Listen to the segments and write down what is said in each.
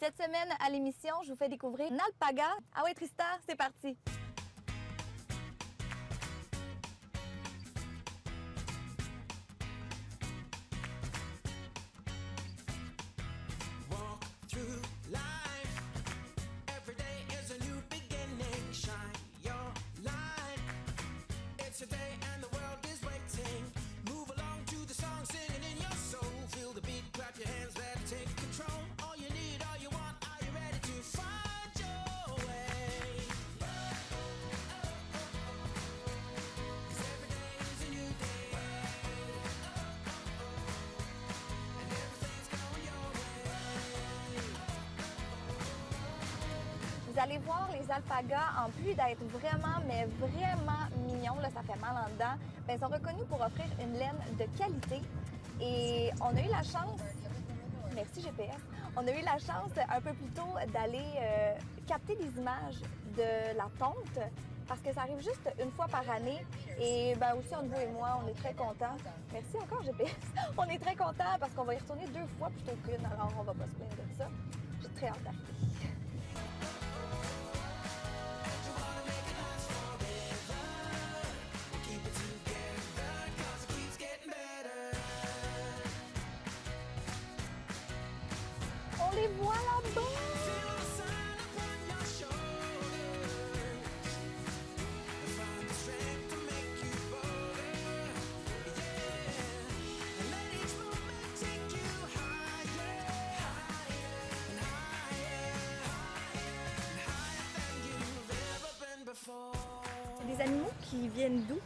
Cette semaine à l'émission, je vous fais découvrir une alpaga. Ah ouais, Tristan, c'est parti! Vous allez voir les alpagas, en plus d'être vraiment, mais vraiment mignons, là, ça fait mal en dedans, bien, ils sont reconnus pour offrir une laine de qualité. Et on a eu la chance, merci GPS, on a eu la chance un peu plus tôt d'aller capter des images de la tonte parce que ça arrive juste une fois par année. Et bien aussi, entre vous et moi, on est très contents. Merci encore GPS. On est très contents parce qu'on va y retourner 2 fois plutôt qu'une, alors on va pas se plaindre de ça. J'ai très hâte d'arriver. On les voit là-bas! C'est des animaux qui viennent d'où?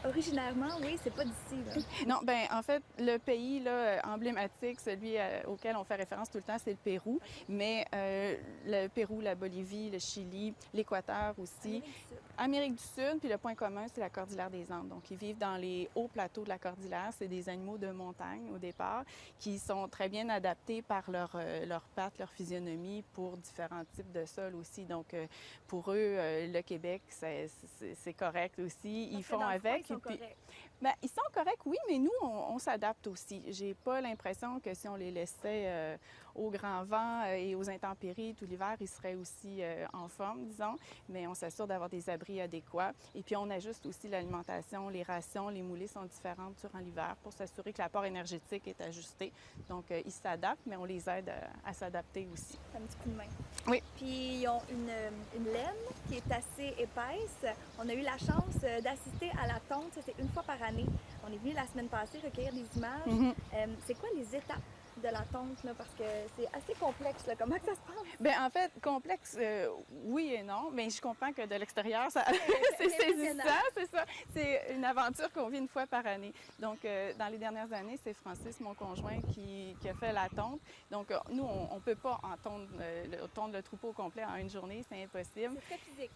Originairement, oui, c'est pas d'ici, là. Non, bien, en fait, le pays là, emblématique, celui auquel on fait référence tout le temps, c'est le Pérou. Mais le Pérou, la Bolivie, le Chili, l'Équateur aussi. Amérique du Sud, puis le point commun, c'est la cordillère des Andes. Donc, ils vivent dans les hauts plateaux de la cordillère. C'est des animaux de montagne au départ qui sont très bien adaptés par leurs pattes, leur physionomie pour différents types de sols aussi. Donc, pour eux, le Québec, c'est correct aussi. Ils font avec. Ils sont corrects. Bien, ils sont corrects, oui, mais nous, on s'adapte aussi. J'ai pas l'impression que si on les laissait au grand vent et aux intempéries tout l'hiver, ils seraient aussi en forme, disons. Mais on s'assure d'avoir des abris adéquats. Et puis, on ajuste aussi l'alimentation, les rations, les moulées sont différentes durant l'hiver pour s'assurer que l'apport énergétique est ajusté. Donc, ils s'adaptent, mais on les aide à s'adapter aussi. Un petit coup de main. Oui. Puis, ils ont une laine qui est assez épaisse. On a eu la chance d'assister à la tonte. C'est une fois par année. On est venu la semaine passée recueillir des images. C'est quoi les étapes de la tonte, là, parce que c'est assez complexe, là. Comment que ça se passe? Bien, en fait, complexe, oui et non, mais je comprends que de l'extérieur, ça c'est saisissant, c'est ça. C'est une aventure qu'on vit une fois par année. Donc, dans les dernières années, c'est Francis, mon conjoint, qui a fait la tonte. Donc, nous, on peut pas en tondre le troupeau au complet en une journée, c'est impossible. C'est très physique.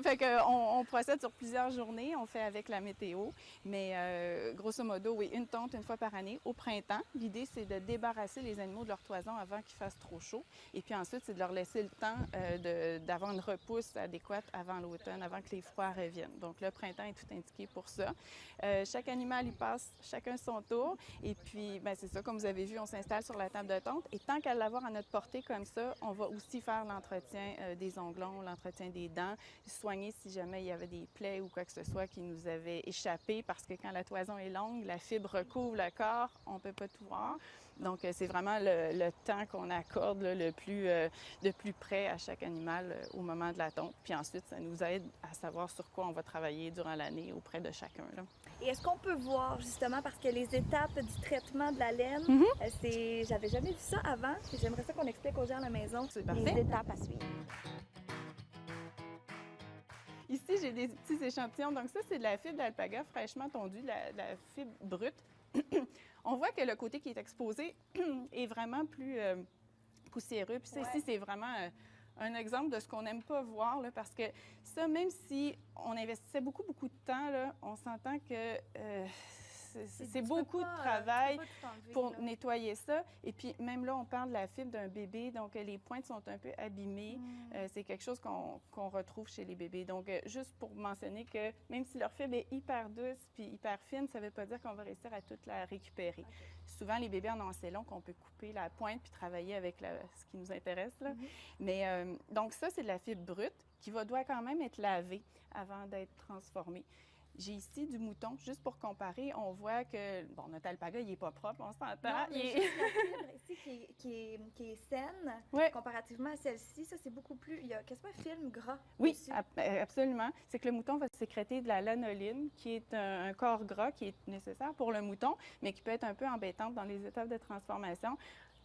Fait qu'on procède sur plusieurs journées, on fait avec la météo, mais grosso modo, oui, une tonte une fois par année. Au printemps, l'idée, c'est de débarrasser les animaux de leur toison avant qu'il fasse trop chaud. Et puis ensuite, c'est de leur laisser le temps d'avoir une repousse adéquate avant l'automne, avant que les froids reviennent. Donc, le printemps est tout indiqué pour ça. Chaque animal, il passe chacun son tour. Et puis, bien, c'est ça, comme vous avez vu, on s'installe sur la table de tonte. Et tant qu'à l'avoir à notre portée comme ça, on va aussi faire l'entretien des onglons, l'entretien des dents, soigner si jamais il y avait des plaies ou quoi que ce soit qui nous avaient échappé, parce que quand la toison est longue, la fibre recouvre le corps, on peut pas tout voir. Donc, c'est vraiment le temps qu'on accorde là, de plus près à chaque animal au moment de la tonte. Puis ensuite, ça nous aide à savoir sur quoi on va travailler durant l'année auprès de chacun, là. Et est-ce qu'on peut voir, justement, parce que les étapes du traitement de la laine, j'avais jamais vu ça avant, et j'aimerais ça qu'on explique aux gens à la maison les étapes à suivre. Ici, j'ai des petits échantillons. Donc ça, c'est de la fibre d'alpaga fraîchement tondue, de la fibre brute. On voit que le côté qui est exposé est vraiment plus poussiéreux. Puis ça, ici, c'est vraiment un exemple de ce qu'on n'aime pas voir, là, parce que ça, même si on investissait beaucoup, beaucoup de temps, là, on s'entend que c'est beaucoup de travail pour là. nettoyer ça. Et puis, même là, on parle de la fibre d'un bébé, donc les pointes sont un peu abîmées. C'est quelque chose qu'on retrouve chez les bébés. Donc, juste pour mentionner que même si leur fibre est hyper douce puis hyper fine, ça ne veut pas dire qu'on va réussir à toute la récupérer. Souvent, les bébés en ont assez long qu'on peut couper la pointe puis travailler avec ce qui nous intéresse, là. Mais donc ça, c'est de la fibre brute qui doit quand même être lavée avant d'être transformée. J'ai ici du mouton, juste pour comparer, on voit que, bon, notre alpaga, il n'est pas propre, on s'entend. Non, mais juste la fibre ici qui est saine, comparativement à celle-ci, ça, c'est beaucoup plus... Il y a quasiment un film gras. Oui, absolument. C'est que le mouton va sécréter de la lanoline, qui est un corps gras qui est nécessaire pour le mouton, mais qui peut être un peu embêtante dans les étapes de transformation.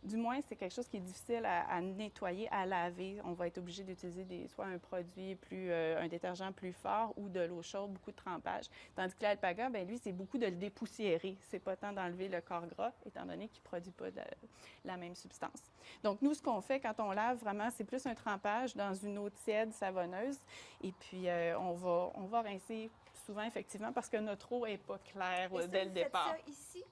Du moins, c'est quelque chose qui est difficile à nettoyer, à laver. On va être obligé d'utiliser soit un produit un détergent plus fort ou de l'eau chaude, beaucoup de trempage. Tandis que l'alpaga, bien lui, c'est beaucoup de le dépoussiérer. C'est pas tant d'enlever le corps gras, étant donné qu'il ne produit pas la même substance. Donc, nous, ce qu'on fait quand on lave, vraiment, c'est plus un trempage dans une eau tiède, savonneuse. Et puis, on va rincer souvent, effectivement, parce que notre eau n'est pas claire dès le départ. Vous faites ça ici?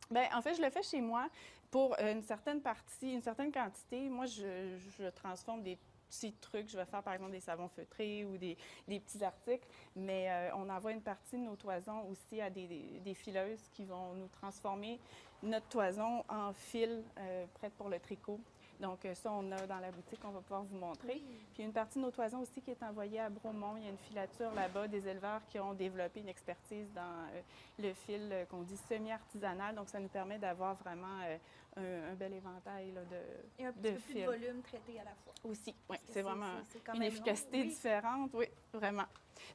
Bien, en fait, je le fais chez moi pour une certaine partie, une certaine quantité. Moi, je transforme des petits trucs. Je vais faire, par exemple, des savons feutrés ou des petits articles. Mais on envoie une partie de nos toisons aussi à des fileuses qui vont nous transformer notre toison en fil prête pour le tricot. Donc, ça, on a dans la boutique, on va pouvoir vous montrer. Puis, une partie de nos toisons aussi qui est envoyée à Bromont. Il y a une filature là-bas, des éleveurs qui ont développé une expertise dans le fil qu'on dit semi-artisanal. Donc, ça nous permet d'avoir vraiment un bel éventail là, et un petit peu plus de volume traité à la fois. Aussi, oui. C'est vraiment une efficacité différente, oui, vraiment.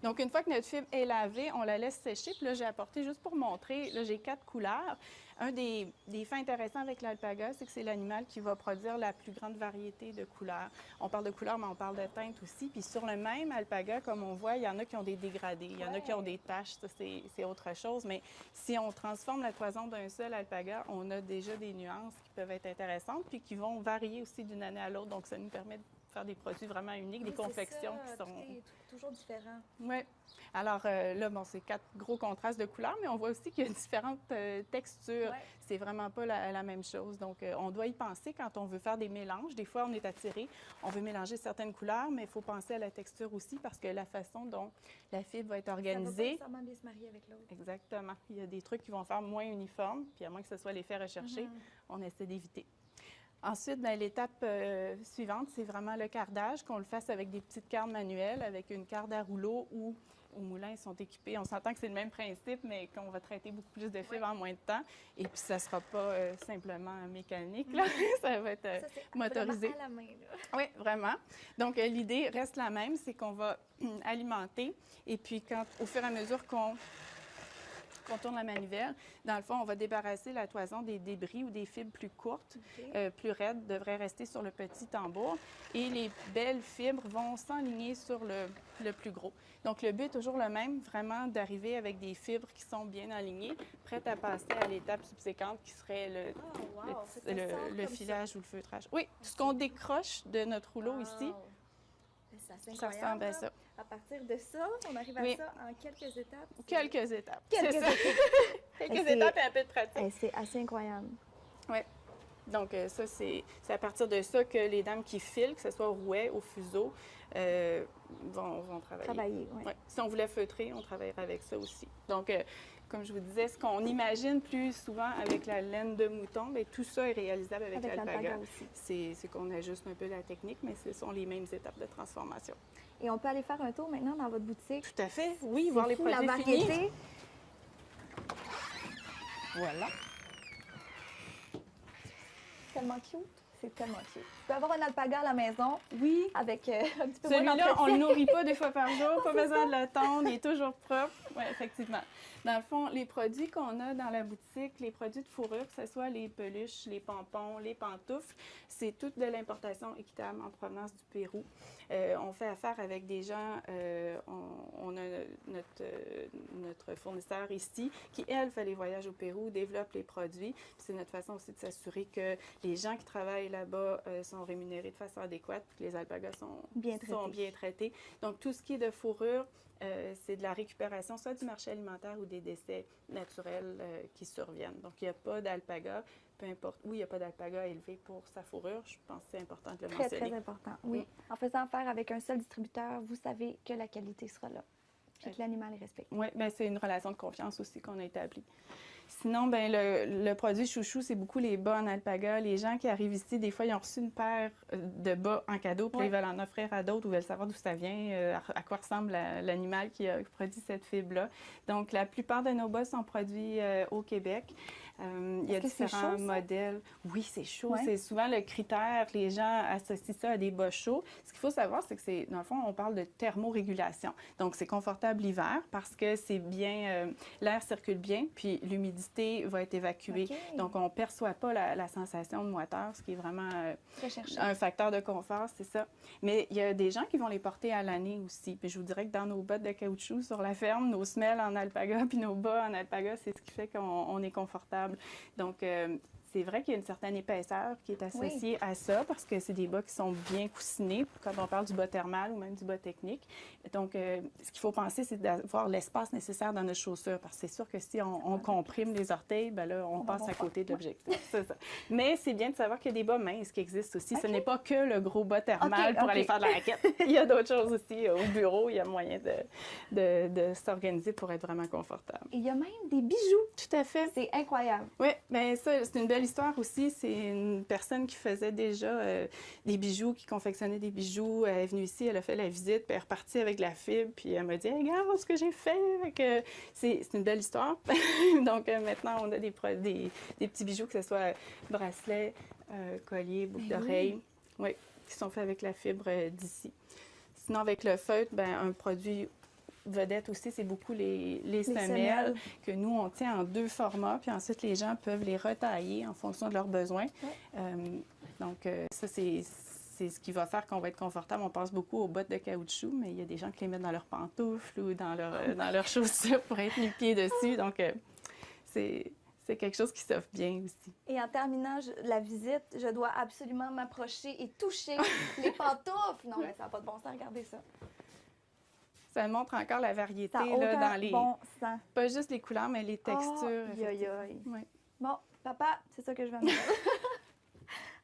Donc, une fois que notre fibre est lavée, on la laisse sécher. Puis là, j'ai apporté, juste pour montrer, là, j'ai 4 couleurs. Un des faits intéressants avec l'alpaga, c'est que c'est l'animal qui va produire la plus grande variété de couleurs. On parle de couleurs, mais on parle de teintes aussi. Puis sur le même alpaga, comme on voit, il y en a qui ont des dégradés, il y en a qui ont des taches, ça, c'est autre chose. Mais si on transforme la toison d'un seul alpaga, on a déjà des nuances qui peuvent être intéressantes puis qui vont varier aussi d'une année à l'autre. Donc, ça nous permet de faire des produits vraiment uniques, des confections qui sont... Tout est toujours différent. Oui. Alors là, bon, c'est 4 gros contrastes de couleurs, mais on voit aussi qu'il y a différentes textures. Ouais. C'est vraiment pas la même chose. Donc, on doit y penser quand on veut faire des mélanges. Des fois, on est attiré, on veut mélanger certaines couleurs, mais il faut penser à la texture aussi parce que la façon dont la fibre va être organisée... Ça va pas nécessairement bien se marier avec l'autre. Exactement. Il y a des trucs qui vont faire moins uniforme, puis à moins que ce soit l'effet recherché, on essaie d'éviter. Ensuite, l'étape suivante, c'est vraiment le cardage, qu'on le fasse avec des petites cardes manuelles, avec une carte à rouleau ou au moulin, ils sont équipés. On s'entend que c'est le même principe, mais qu'on va traiter beaucoup plus de fibres en moins de temps. Et puis, ça ne sera pas simplement mécanique, là. Ça va être motorisé. À la main, là. Oui, vraiment. Donc, l'idée reste la même, c'est qu'on va alimenter. Et puis, au fur et à mesure qu'on tourne la manivelle, dans le fond, on va débarrasser la toison des débris ou des fibres plus courtes, plus raides, devraient rester sur le petit tambour. Et les belles fibres vont s'enligner sur le plus gros. Donc, le but est toujours le même, vraiment d'arriver avec des fibres qui sont bien alignées, prêtes à passer à l'étape subséquente qui serait le filage ou le feutrage. Oui, ce qu'on décroche de notre rouleau ici, ça ressemble à ça. À partir de ça, on arrive à ça en quelques étapes. Quelques étapes. Quelques étapes et un peu de pratique. C'est assez incroyable. Oui. Donc, ça, c'est à partir de ça que les dames qui filent, que ce soit au rouet, au fuseau, vont travailler. Oui. Ouais. Si on voulait feutrer, on travaillerait avec ça aussi. Donc, comme je vous disais, ce qu'on imagine plus souvent avec la laine de mouton, bien, tout ça est réalisable avec l'alpaga. C'est qu'on ajuste un peu la technique, mais ce sont les mêmes étapes de transformation. Et on peut aller faire un tour maintenant dans votre boutique. Tout à fait, oui, voir les produits finis. Voilà. Tellement cute. C'est tellement cute. Tu peux avoir un alpaga à la maison. Oui. Avec un petit peu moins d'entretien. Celui-là, on ne le nourrit pas 2 fois par jour. Pas besoin de le tondre. Il est toujours propre. Oui, effectivement. Dans le fond, les produits qu'on a dans la boutique, les produits de fourrure, que ce soit les peluches, les pompons, les pantoufles, c'est tout de l'importation équitable en provenance du Pérou. On fait affaire avec des gens, on a notre notre fournisseur ici, qui, elle, fait les voyages au Pérou, développe les produits. C'est notre façon aussi de s'assurer que les gens qui travaillent là-bas sont rémunérés de façon adéquate, que les alpagas sont bien traités. Donc, tout ce qui est de fourrure, c'est de la récupération, soit du marché alimentaire ou des décès naturels qui surviennent. Donc, il n'y a pas d'alpaga, peu importe où il n'y a pas d'alpaga élevé pour sa fourrure. Je pense que c'est important de le mentionner. Très important, oui. En faisant affaire avec un seul distributeur, vous savez que la qualité sera là, puis que l'animal est respecté. Oui, bien, c'est une relation de confiance aussi qu'on a établie. Sinon, ben le produit chouchou, c'est beaucoup les bas en alpaga. Les gens qui arrivent ici, des fois, ils ont reçu une paire de bas en cadeau, puis ils veulent en offrir à d'autres ou veulent savoir d'où ça vient, à quoi ressemble l'animal qui a produit cette fibre-là. Donc, la plupart de nos bas sont produits au Québec. Il y a différents modèles. Oui, c'est chaud. Ouais. C'est souvent le critère. Les gens associent ça à des bas chauds. Ce qu'il faut savoir, c'est que dans le fond, on parle de thermorégulation. Donc, c'est confortable l'hiver parce que c'est bien, l'air circule bien, puis l'humidité va être évacuée. Okay. Donc, on ne perçoit pas la sensation de moiteur, ce qui est vraiment un facteur de confort, c'est ça. Mais il y a des gens qui vont les porter à l'année aussi. Puis je vous dirais que dans nos bottes de caoutchouc sur la ferme, nos semelles en alpaga puis nos bas en alpaga, c'est ce qui fait qu'on est confortable. Donc, c'est vrai qu'il y a une certaine épaisseur qui est associée à ça parce que c'est des bas qui sont bien coussinés quand on parle du bas thermal ou même du bas technique. Donc, ce qu'il faut penser, c'est d'avoir l'espace nécessaire dans notre chaussure parce que c'est sûr que si on comprime les orteils, bien là, on passe à côté de l'objectif. C'est ça. Mais c'est bien de savoir qu'il y a des bas minces qui existent aussi. Ce n'est pas que le gros bas thermal pour aller faire de la raquette. Il y a d'autres choses aussi. Au bureau, il y a moyen de s'organiser pour être vraiment confortable. Il y a même des bijoux. Tout à fait. C'est incroyable. Oui, bien ça, c'est une belle histoire aussi. C'est une personne qui faisait déjà des bijoux, qui confectionnait des bijoux. Elle est venue ici, elle a fait la visite, puis elle est repartie avec de la fibre, puis elle m'a dit hey, « Regarde ce que j'ai fait! » C'est une belle histoire. Donc maintenant, on a des petits bijoux, que ce soit bracelets, colliers, boucles d'oreilles, qui sont faits avec la fibre d'ici. Sinon, avec le feutre, bien, un produit vedette aussi, c'est beaucoup les semelles que nous, on tient en 2 formats, puis ensuite, les gens peuvent les retailler en fonction de leurs besoins. Donc, ça, c'est ce qui va faire qu'on va être confortable. On pense beaucoup aux bottes de caoutchouc, mais il y a des gens qui les mettent dans leurs pantoufles ou dans leurs chaussures pour être nu-pieds dessus. Donc, c'est quelque chose qui s'offre bien aussi. Et en terminant la visite, je dois absolument m'approcher et toucher les pantoufles. Non, mais ça n'a pas de bon sens, regardez ça. Ça montre encore la variété là, dans les... Pas juste les couleurs, mais les textures. Oui. Bon, papa, c'est ça que je vais me dire.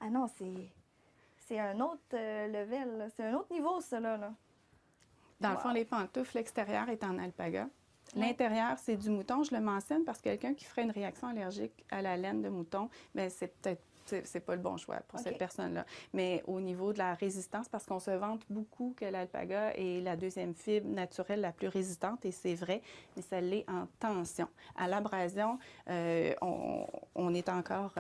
Ah non, c'est un autre level. C'est un autre niveau, ça, là. Dans le fond, les pantoufles, l'extérieur est en alpaga. L'intérieur, c'est du mouton. Je le mentionne parce que quelqu'un qui ferait une réaction allergique à la laine de mouton, bien, c'est peut-être c'est pas le bon choix pour cette personne-là. Mais au niveau de la résistance, parce qu'on se vante beaucoup que l'alpaga est la 2e fibre naturelle la plus résistante, et c'est vrai, mais ça l'est en tension. À l'abrasion, on est encore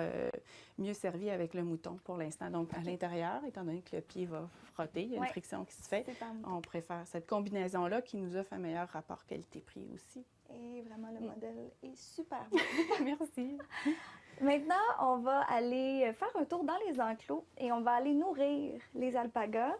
mieux servi avec le mouton pour l'instant. Donc, à l'intérieur, étant donné que le pied va frotter, il y a une friction qui se fait, on préfère cette combinaison-là qui nous offre un meilleur rapport qualité-prix aussi. Et vraiment, le modèle est super beau. Merci. Maintenant, on va aller faire un tour dans les enclos et on va aller nourrir les alpagas.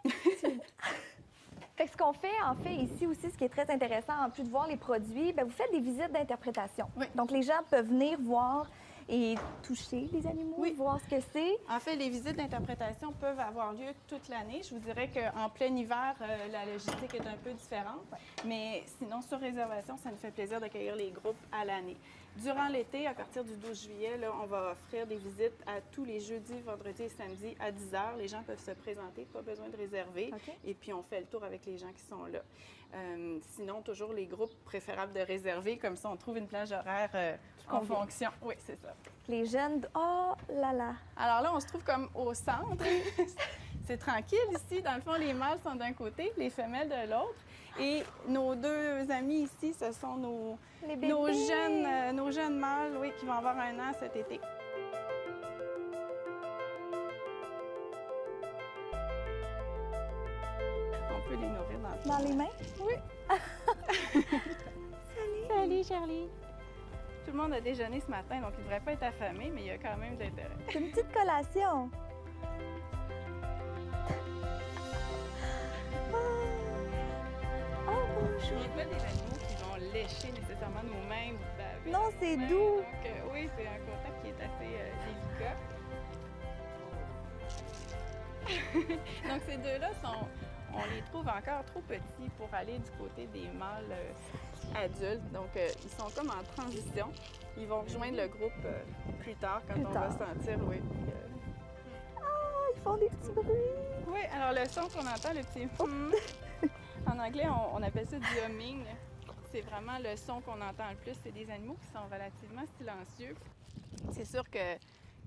Fait que ce qu'on fait, en fait, ici aussi, ce qui est très intéressant, en plus de voir les produits, bien, vous faites des visites d'interprétation. Donc, les gens peuvent venir voir et toucher les animaux, voir ce que c'est. En fait, les visites d'interprétation peuvent avoir lieu toute l'année. Je vous dirais qu'en plein hiver, la logistique est un peu différente. Mais sinon, sur réservation, ça nous fait plaisir d'accueillir les groupes à l'année. Durant l'été, à partir du 12 juillet, là, on va offrir des visites à tous les jeudis, vendredis et samedis à 10 h. Les gens peuvent se présenter, pas besoin de réserver. Et puis, on fait le tour avec les gens qui sont là. Sinon, toujours les groupes préférables de réserver. Comme ça, on trouve une plage horaire en fonction. Oui, c'est ça. Les jeunes, oh là là! Alors là, on se trouve comme au centre. C'est tranquille ici. Dans le fond, les mâles sont d'un côté, les femelles de l'autre. Et nos 2 amis ici, ce sont nos jeunes mâles, qui vont avoir 1 an cet été. On peut les nourrir dans les mains? Oui. Salut! Salut, Charlie! Tout le monde a déjeuné ce matin, donc il ne devrait pas être affamé, mais il y a quand même de l'intérêt. C'est une petite collation. Il n'y a pas des animaux qui vont lécher nécessairement nos mains ou de baver. Non, c'est Ouais, doux. Donc, oui, c'est un contact qui est assez délicat. Donc, ces deux-là, on les trouve encore trop petits pour aller du côté des mâles adultes. Donc, ils sont comme en transition. Ils vont rejoindre le groupe plus tard, quand Plus on tard. va sentir, oui. Ils font des petits bruits. Oui, alors le son qu'on entend, le petit en anglais, on appelle ça du humming. C'est vraiment le son qu'on entend le plus. C'est des animaux qui sont relativement silencieux. C'est sûr que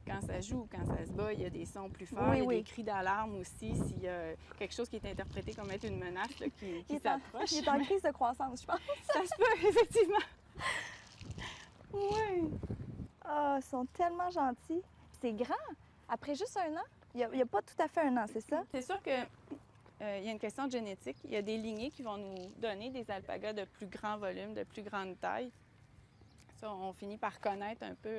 quand ça joue ou quand ça se bat, il y a des sons plus forts. Oui, il y a oui. des cris d'alarme aussi s'il y a quelque chose qui est interprété comme être une menace là, qui Il s'approche. est en crise de croissance, je pense. Ça se peut, effectivement. Oui. Ah, ils sont tellement gentils. C'est grand. Après juste 1 an, il n'y a pas tout à fait 1 an, c'est ça? C'est sûr que il y a une question de génétique. Il y a des lignées qui vont nous donner des alpagas de plus grand volume, de plus grande taille. Ça, on finit par connaître un peu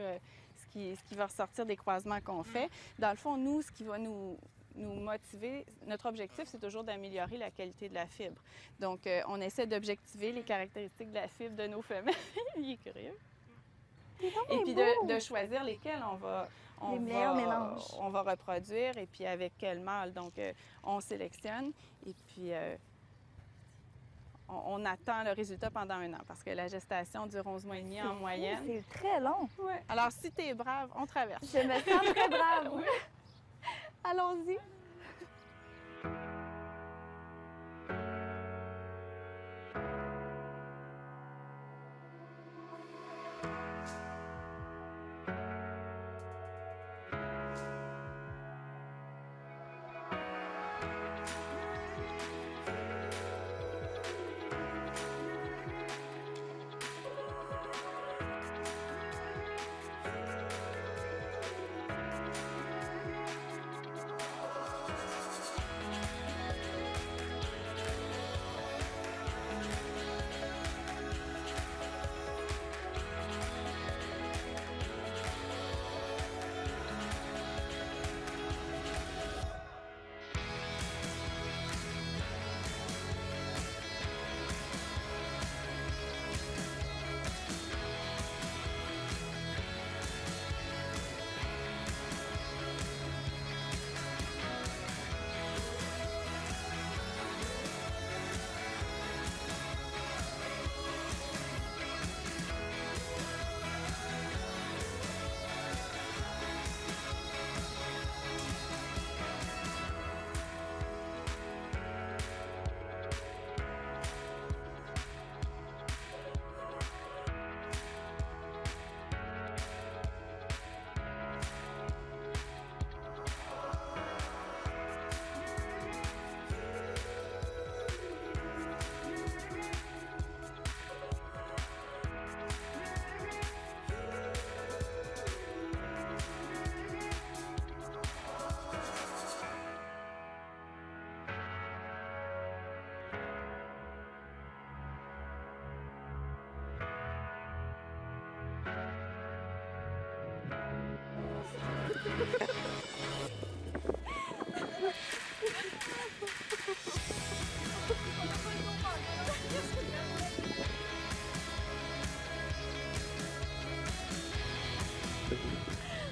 ce qui va ressortir des croisements qu'on fait. Dans le fond, nous, ce qui va nous motiver, notre objectif, c'est toujours d'améliorer la qualité de la fibre. Donc, on essaie d'objectiver les caractéristiques de la fibre de nos femelles. Il est curieux. Et puis de choisir lesquels Les meilleurs mélanges. on va reproduire et puis avec quel mâle. Donc, on sélectionne et puis on attend le résultat pendant 1 an parce que la gestation dure 11 mois et demi en moyenne. C'est très long. Ouais. Alors, si tu es brave, on traverse. Je me sens très brave. Allons-y.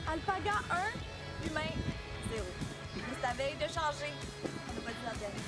Alpaga 1, humain 0. C'est à veille de changer. On n'a pas dit notre dernier.